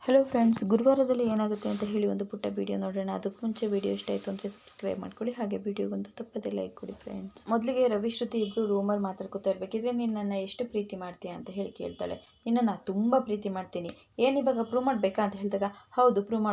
Hello friends, ಗುರುವಾರದಲ್ಲಿ ಏನಾಗುತ್ತೆ ಅಂತ ಹೇಳಿ ಒಂದು ಪುಟ್ಟ ವಿಡಿಯೋ ನೋಡೋಣ. ಅದಕ್ಕೆ ಮುಂಚೆ ವಿಡಿಯೋ ಇಷ್ಟ ಆಯಿತು ಅಂದರೆ ಸಬ್ಸ್ಕ್ರೈಬ್ ಮಾಡ್ಕೊಳ್ಳಿ, ಹಾಗೆ ವಿಡಿಯೋಗೊಂದು ತಪ್ಪದೆ ಲೈಕ್ ಕೊಡಿ ಫ್ರೆಂಡ್ಸ್. ಮೊದಲಿಗೆ ರವಿ ಶ್ರುತಿ ಇಬ್ಬರು ರೂಮಲ್ಲಿ ಮಾತಾಡ್ಕೊತಾ ಇರಬೇಕಿದ್ರೆ, ನೀನು ನನ್ನ ಎಷ್ಟು ಪ್ರೀತಿ ಮಾಡ್ತೀಯಾ ಅಂತ ಹೇಳಿ ಕೇಳ್ತಾಳೆ. ನಿನ್ನನ್ನು ತುಂಬ ಪ್ರೀತಿ ಮಾಡ್ತೀನಿ, ಏನು ಇವಾಗ ಪ್ರೂವ್ ಮಾಡಬೇಕಾ ಅಂತ ಹೇಳಿದಾಗ, ಹೌದು ಪ್ರೂವ್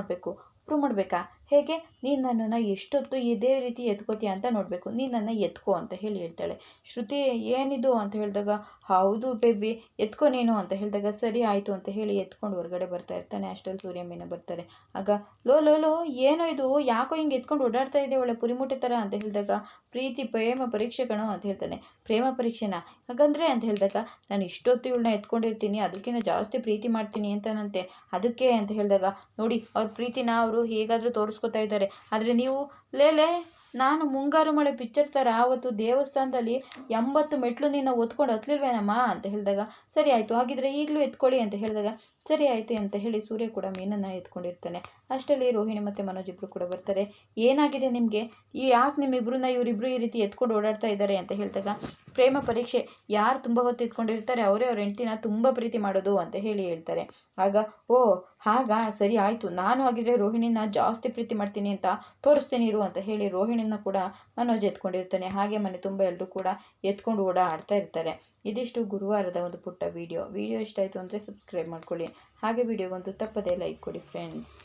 ಮಾಡಬೇಕಾ ಹೇಗೆ? ನೀನು ನನ್ನನ್ನು ಎಷ್ಟೊತ್ತು ಇದೇ ರೀತಿ ಎತ್ಕೋತೀಯ ಅಂತ ನೋಡಬೇಕು, ನೀನು ನನ್ನ ಎತ್ಕೋ ಅಂತ ಹೇಳಿ ಹೇಳ್ತಾಳೆ. ಶ್ರುತಿ ಏನಿದು ಅಂತ ಹೇಳಿದಾಗ, ಹೌದು ಬೇಬಿ ಎತ್ಕೋ ನೀನು ಅಂತ ಹೇಳಿದಾಗ, ಸರಿ ಆಯಿತು ಅಂತ ಹೇಳಿ ಎತ್ಕೊಂಡು ಹೊರಗಡೆ ಬರ್ತಾ ಇರ್ತಾನೆ. ಅಷ್ಟರಲ್ಲಿ ಸೂರ್ಯ ಮೀನ ಬರ್ತಾರೆ. ಆಗ ಲೋ ಏನೋ ಇದು, ಯಾಕೋ ಹಿಂಗೆ ಎತ್ಕೊಂಡು ಓಡಾಡ್ತಾ ಇದೆ ಒಳ್ಳೆ ಪುರಿಮುಟ್ಟೆ ಥರ ಅಂತ ಹೇಳಿದಾಗ, ಪ್ರೀತಿ ಪ್ರೇಮ ಪರೀಕ್ಷೆ ಕಣೋ ಅಂತ ಹೇಳ್ತಾನೆ. ಪ್ರೇಮ ಪರೀಕ್ಷೆನಾ ಹಾಗಂದ್ರೆ ಅಂತ ಹೇಳಿದಾಗ, ನಾನು ಇಷ್ಟೊತ್ತು ಇವಳನ್ನ ಎತ್ಕೊಂಡಿರ್ತೀನಿ, ಅದಕ್ಕಿಂತ ಜಾಸ್ತಿ ಪ್ರೀತಿ ಮಾಡ್ತೀನಿ ಅಂತಾನಂತೆ, ಅದಕ್ಕೆ ಅಂತ ಹೇಳಿದಾಗ, ನೋಡಿ ಅವ್ರ ಪ್ರೀತಿನ ಅವರು ಹೇಗಾದರೂ ತೋರಿಸ್ಕೊತಾ ಇದ್ದಾರೆ, ಆದರೆ ನೀವು ಲೇ ನಾನು ಮುಂಗಾರು ಮಳೆ ಪಿಕ್ಚರ್ ಥರ ಆವತ್ತು ದೇವಸ್ಥಾನದಲ್ಲಿ 80 ಮೆಟ್ಲು ನಿನ್ನ ಒತ್ಕೊಂಡು ಹತ್ಲಿಲ್ವೇನಮ್ಮ ಅಂತ ಹೇಳಿದಾಗ, ಸರಿ ಆಯಿತು ಹಾಗಿದ್ರೆ ಈಗಲೂ ಎತ್ಕೊಳ್ಳಿ ಅಂತ ಹೇಳಿದಾಗ, ಸರಿ ಆಯಿತು ಅಂತ ಹೇಳಿ ಸೂರ್ಯ ಕೂಡ ಮೀನನ್ನು ಎತ್ಕೊಂಡಿರ್ತಾನೆ. ಅಷ್ಟರಲ್ಲಿ ರೋಹಿಣಿ ಮತ್ತು ಮನೋಜ್ ಇಬ್ಬರು ಕೂಡ ಬರ್ತಾರೆ. ಏನಾಗಿದೆ ನಿಮಗೆ, ಯಾಕೆ ನಿಮ್ಮಿಬ್ಬರನ್ನ ಇವರಿಬ್ಬರು ಈ ರೀತಿ ಎತ್ಕೊಂಡು ಓಡಾಡ್ತಾ ಇದ್ದಾರೆ ಅಂತ ಹೇಳಿದಾಗ, ಪ್ರೇಮ ಪರೀಕ್ಷೆ, ಯಾರು ತುಂಬ ಹೊತ್ತು ಎತ್ಕೊಂಡಿರ್ತಾರೆ ಅವರೇ ಅವ್ರ ಹೆಂಡ್ತಿನ ತುಂಬ ಪ್ರೀತಿ ಮಾಡೋದು ಅಂತ ಹೇಳಿ ಹೇಳ್ತಾರೆ. ಆಗ ಓ ಹಾಗಾ, ಸರಿ ಆಯಿತು, ನಾನು ಹಾಗಿದ್ರೆ ರೋಹಿಣಿನ ಜಾಸ್ತಿ ಪ್ರೀತಿ ಮಾಡ್ತೀನಿ ಅಂತ ತೋರಿಸ್ತೀನಿ ಇರು ಅಂತ ಹೇಳಿ ರೋಹಿಣಿನ ಕೂಡ ಮನೋಜ್ ಎತ್ಕೊಂಡಿರ್ತಾನೆ. ಹಾಗೆ ಮನೆ ತುಂಬ ಎಲ್ಲರೂ ಕೂಡ ಎತ್ಕೊಂಡು ಓಡಾಡ್ತಾ ಇರ್ತಾರೆ. ಇದಿಷ್ಟು ಗುರುವಾರದ ಒಂದು ಪುಟ್ಟ ವಿಡಿಯೋ ಇಷ್ಟ ಆಯಿತು ಅಂದರೆ ಸಬ್ಸ್ಕ್ರೈಬ್ ಮಾಡ್ಕೊಳ್ಳಿ, ಹಾಗೆ ವಿಡಿಯೋಗೊಂದು ತಪ್ಪದೇ ಲೈಕ್ ಕೊಡಿ ಫ್ರೆಂಡ್ಸ್.